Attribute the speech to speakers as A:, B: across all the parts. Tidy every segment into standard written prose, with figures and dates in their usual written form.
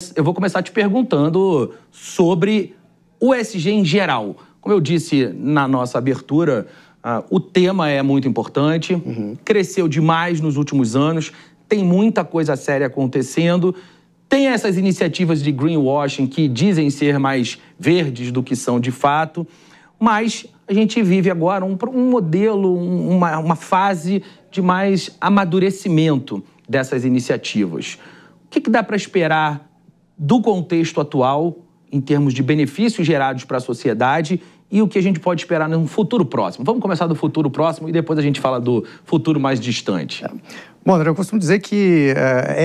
A: Eu vou começar te perguntando sobre o ESG em geral. Como eu disse na nossa abertura, o tema é muito importante, cresceu demais nos últimos anos, tem muita coisa séria acontecendo, tem essas iniciativas de greenwashing que dizem ser mais verdes do que são de fato, mas a gente vive agora um modelo, uma fase de mais amadurecimento dessas iniciativas. O que dá para esperar do contexto atual, em termos de benefícios gerados para a sociedade e o que a gente pode esperar no futuro próximo? Vamos começar do futuro próximo e depois a gente fala do futuro mais distante.
B: Bom, André, eu costumo dizer que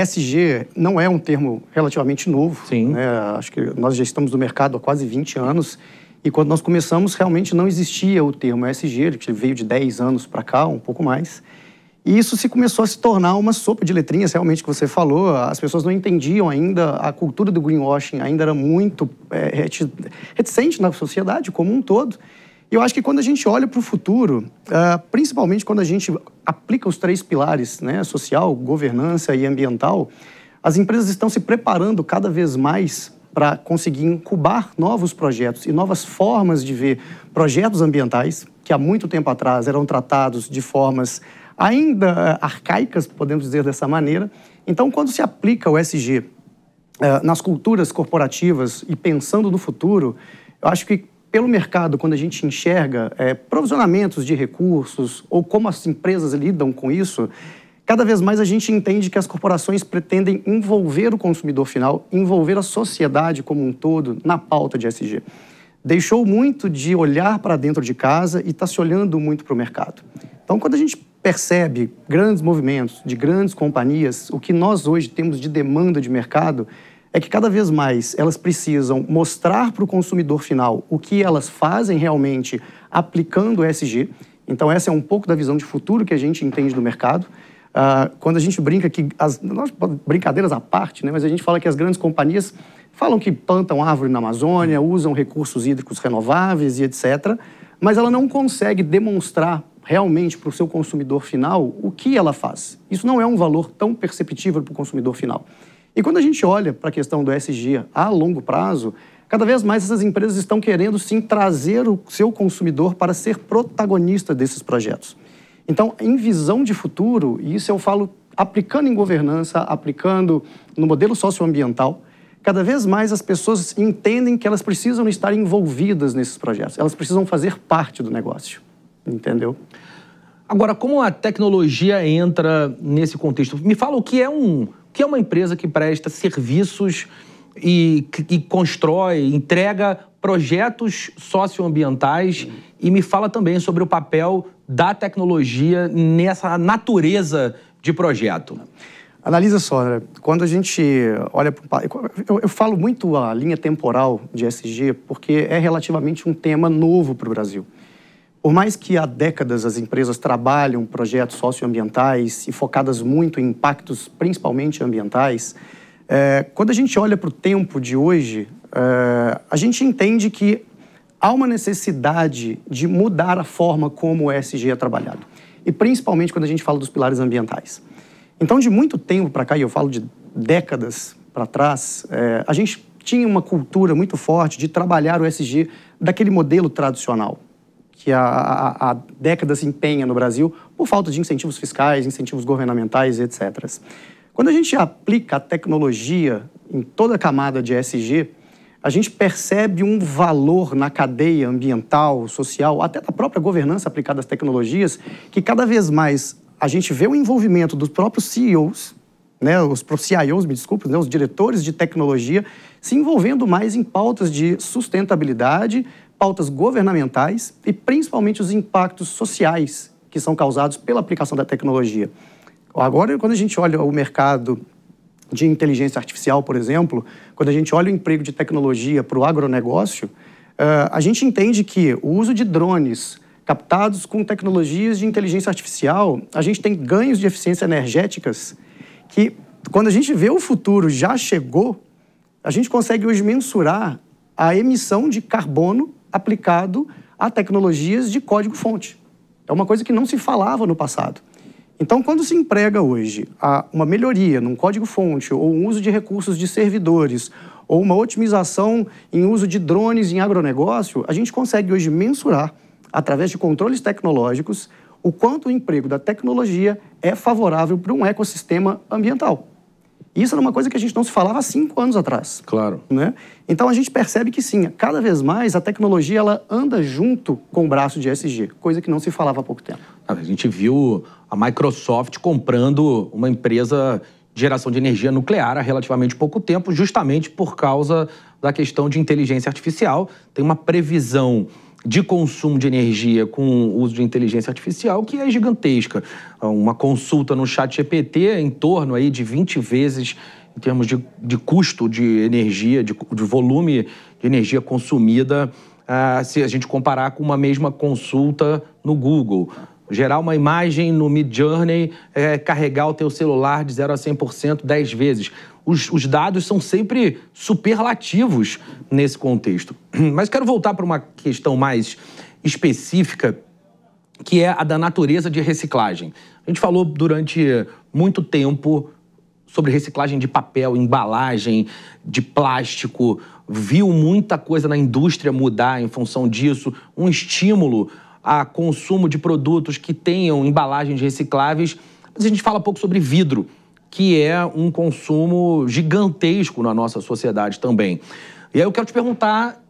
B: ESG não é um termo relativamente novo.
A: Sim.
B: Né? Acho que nós já estamos no mercado há quase 20 anos e quando nós começamos realmente não existia o termo ESG, ele veio de 10 anos para cá, um pouco mais. E isso começou a se tornar uma sopa de letrinhas, realmente, que você falou. As pessoas não entendiam ainda, a cultura do greenwashing ainda era muito reticente na sociedade como um todo. E eu acho que quando a gente olha para o futuro, principalmente quando a gente aplica os 3 pilares, né, social, governança e ambiental, as empresas estão se preparando cada vez mais para conseguir incubar novos projetos e novas formas de ver projetos ambientais, que há muito tempo atrás eram tratados de formas ainda arcaicas, podemos dizer dessa maneira. Então, quando se aplica o ESG nas culturas corporativas e pensando no futuro, eu acho que pelo mercado, quando a gente enxerga provisionamentos de recursos ou como as empresas lidam com isso, cada vez mais a gente entende que as corporações pretendem envolver o consumidor final, envolver a sociedade como um todo na pauta de ESG. Deixou muito de olhar para dentro de casa e está se olhando muito para o mercado. Então, quando a gente percebe grandes movimentos de grandes companhias, o que nós hoje temos de demanda de mercado é que cada vez mais elas precisam mostrar para o consumidor final o que elas fazem realmente aplicando o ESG. Então, essa é um pouco da visão de futuro que a gente entende do mercado. Quando a gente brinca que, brincadeiras à parte, né, mas a gente fala que as grandes companhias falam que plantam árvore na Amazônia, usam recursos hídricos renováveis e etc., mas ela não consegue demonstrar realmente para o seu consumidor final o que ela faz. Isso não é um valor tão perceptível para o consumidor final. E quando a gente olha para a questão do ESG a longo prazo, cada vez mais essas empresas estão querendo sim trazer o seu consumidor para ser protagonista desses projetos. Então, em visão de futuro, e isso eu falo aplicando em governança, aplicando no modelo socioambiental, cada vez mais as pessoas entendem que elas precisam estar envolvidas nesses projetos, elas precisam fazer parte do negócio. Entendeu?
A: Agora, como a tecnologia entra nesse contexto? Me fala o que é uma empresa que presta serviços e constrói, entrega projetos socioambientais e me fala também sobre o papel da tecnologia nessa natureza de projeto.
B: Analisa só, né? Quando a gente olha para... Eu falo muito a linha temporal de ESG porque é relativamente um tema novo para o Brasil. Por mais que há décadas as empresas trabalham projetos socioambientais e focadas muito em impactos, principalmente ambientais, quando a gente olha para o tempo de hoje, a gente entende que há uma necessidade de mudar a forma como o ESG é trabalhado. E principalmente quando a gente fala dos pilares ambientais. Então, de muito tempo para cá, e eu falo de décadas para trás, a gente tinha uma cultura muito forte de trabalhar o ESG daquele modelo tradicional que há décadas se empenha no Brasil por falta de incentivos fiscais, incentivos governamentais, etc. Quando a gente aplica a tecnologia em toda a camada de ESG, a gente percebe um valor na cadeia ambiental, social, até da própria governança aplicada às tecnologias, que cada vez mais a gente vê o envolvimento dos próprios CEOs, né, os CIOs, me desculpe, né, os diretores de tecnologia, se envolvendo mais em pautas de sustentabilidade, pautas governamentais e principalmente os impactos sociais que são causados pela aplicação da tecnologia. Agora, quando a gente olha o mercado de inteligência artificial, por exemplo, quando a gente olha o emprego de tecnologia para o agronegócio, a gente entende que o uso de drones captados com tecnologias de inteligência artificial, a gente tem ganhos de eficiência energéticas que, quando a gente vê o futuro já chegou, a gente consegue hoje mensurar a emissão de carbono aplicado a tecnologias de código-fonte. É uma coisa que não se falava no passado. Então, quando se emprega hoje uma melhoria num código-fonte ou um uso de recursos de servidores ou uma otimização em uso de drones em agronegócio, a gente consegue hoje mensurar, através de controles tecnológicos, o quanto o emprego da tecnologia é favorável para um ecossistema ambiental. Isso era uma coisa que a gente não se falava há 5 anos atrás.
A: Claro.
B: Né? Então, a gente percebe que, sim, cada vez mais a tecnologia ela anda junto com o braço de ESG, coisa que não se falava há pouco tempo.
A: A gente viu a Microsoft comprando uma empresa de geração de energia nuclear há relativamente pouco tempo, justamente por causa da questão de inteligência artificial. Tem uma previsão de consumo de energia com o uso de inteligência artificial que é gigantesca. Uma consulta no ChatGPT é em torno aí de 20 vezes em termos de custo de energia, de volume de energia consumida, se a gente comparar com uma mesma consulta no Google. Gerar uma imagem no Midjourney, carregar o teu celular de 0 a 100% 10 vezes. Os dados são sempre superlativos nesse contexto. Mas quero voltar para uma questão mais específica, que é a da natureza de reciclagem. A gente falou durante muito tempo sobre reciclagem de papel, embalagem, de plástico, viu muita coisa na indústria mudar em função disso, um estímulo a consumo de produtos que tenham embalagens recicláveis. Mas a gente fala pouco sobre vidro, que é um consumo gigantesco na nossa sociedade também. E aí eu quero te perguntar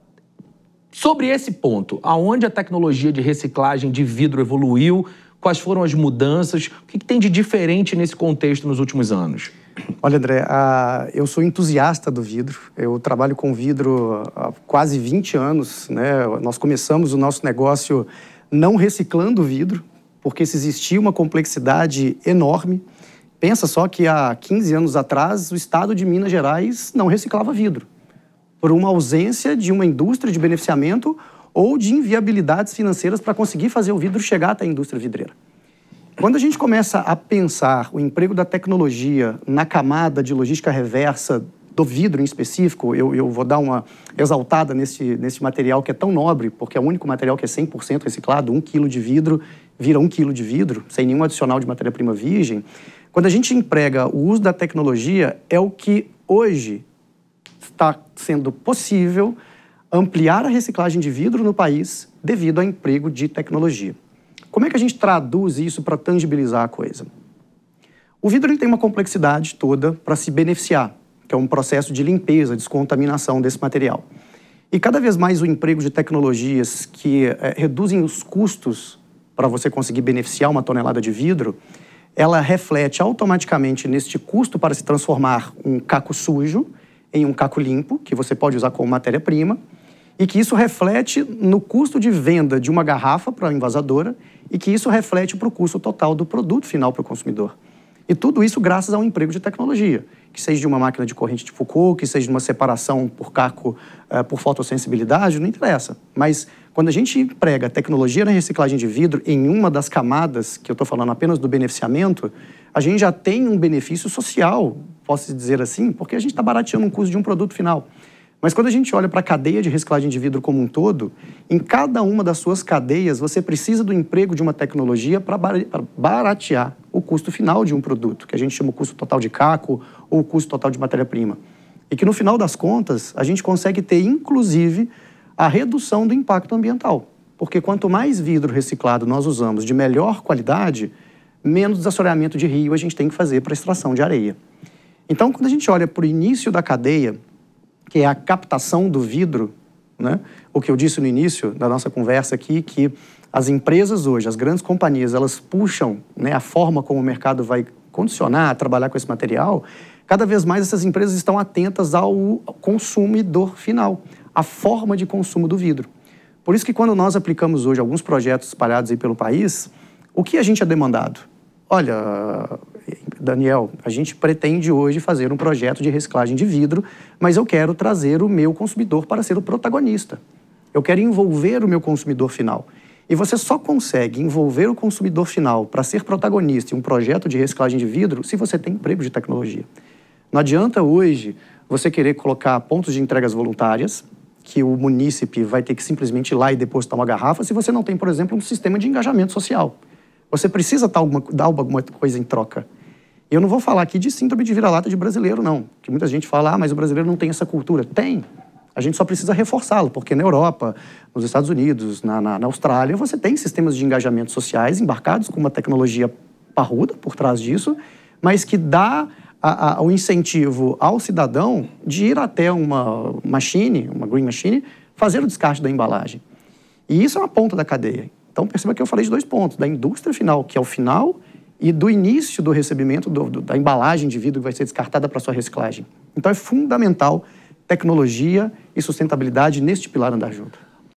A: sobre esse ponto. Aonde a tecnologia de reciclagem de vidro evoluiu? Quais foram as mudanças? O que tem de diferente nesse contexto nos últimos anos?
B: Olha, André, eu sou entusiasta do vidro. Eu trabalho com vidro há quase 20 anos, né? Nós começamos o nosso negócio não reciclando vidro, porque se existia uma complexidade enorme. Pensa só que há 15 anos atrás, o estado de Minas Gerais não reciclava vidro, por uma ausência de uma indústria de beneficiamento ou de inviabilidades financeiras para conseguir fazer o vidro chegar até a indústria vidreira. Quando a gente começa a pensar o emprego da tecnologia na camada de logística reversa do vidro em específico, eu vou dar uma exaltada nesse material que é tão nobre, porque é o único material que é 100% reciclado. 1 quilo de vidro vira 1 quilo de vidro, sem nenhum adicional de matéria-prima virgem. Quando a gente emprega o uso da tecnologia, é o que hoje está sendo possível ampliar a reciclagem de vidro no país devido ao emprego de tecnologia. Como é que a gente traduz isso para tangibilizar a coisa? O vidro ele tem uma complexidade toda para se beneficiar, que é um processo de limpeza, descontaminação desse material. E cada vez mais o emprego de tecnologias que reduzem os custos para você conseguir beneficiar uma tonelada de vidro, ela reflete automaticamente neste custo para se transformar um caco sujo em um caco limpo, que você pode usar como matéria-prima, e que isso reflete no custo de venda de uma garrafa para a envasadora e que isso reflete para o custo total do produto final para o consumidor. E tudo isso graças ao emprego de tecnologia, que seja de uma máquina de corrente de Foucault, que seja de uma separação por caco por fotossensibilidade, não interessa. Mas quando a gente emprega tecnologia na reciclagem de vidro em uma das camadas, que eu estou falando apenas do beneficiamento, a gente já tem um benefício social, posso dizer assim, porque a gente está barateando um custo de um produto final. Mas quando a gente olha para a cadeia de reciclagem de vidro como um todo, em cada uma das suas cadeias, você precisa do emprego de uma tecnologia para baratear o custo final de um produto, que a gente chama o custo total de caco ou o custo total de matéria-prima. E que, no final das contas, a gente consegue ter, inclusive, a redução do impacto ambiental. Porque quanto mais vidro reciclado nós usamos de melhor qualidade, menos desassoreamento de rio a gente tem que fazer para extração de areia. Então, quando a gente olha para o início da cadeia, que é a captação do vidro, né? O que eu disse no início da nossa conversa aqui, que as empresas hoje, as grandes companhias, elas puxam, né, a forma como o mercado vai condicionar a trabalhar com esse material, cada vez mais essas empresas estão atentas ao consumidor final, à forma de consumo do vidro. Por isso que quando nós aplicamos hoje alguns projetos espalhados aí pelo país, o que a gente é demandado? Olha, Daniel, a gente pretende hoje fazer um projeto de reciclagem de vidro, mas eu quero trazer o meu consumidor para ser o protagonista. Eu quero envolver o meu consumidor final. E você só consegue envolver o consumidor final para ser protagonista em um projeto de reciclagem de vidro se você tem emprego de tecnologia. Não adianta hoje você querer colocar pontos de entregas voluntárias, que o munícipe vai ter que simplesmente ir lá e depositar uma garrafa, se você não tem, por exemplo, um sistema de engajamento social. Você precisa dar alguma coisa em troca. Eu não vou falar aqui de síndrome de vira-lata de brasileiro, não. Que muita gente fala, mas o brasileiro não tem essa cultura. Tem. A gente só precisa reforçá-la, porque na Europa, nos Estados Unidos, na Austrália, você tem sistemas de engajamento sociais embarcados com uma tecnologia parruda por trás disso, mas que dá o incentivo ao cidadão de ir até uma green machine, fazer o descarte da embalagem. E isso é uma ponta da cadeia. Então, perceba que eu falei de 2 pontos, da indústria final, que é o final, e do início do recebimento da embalagem de vidro que vai ser descartada para sua reciclagem. Então, é fundamental tecnologia e sustentabilidade neste pilar andar junto.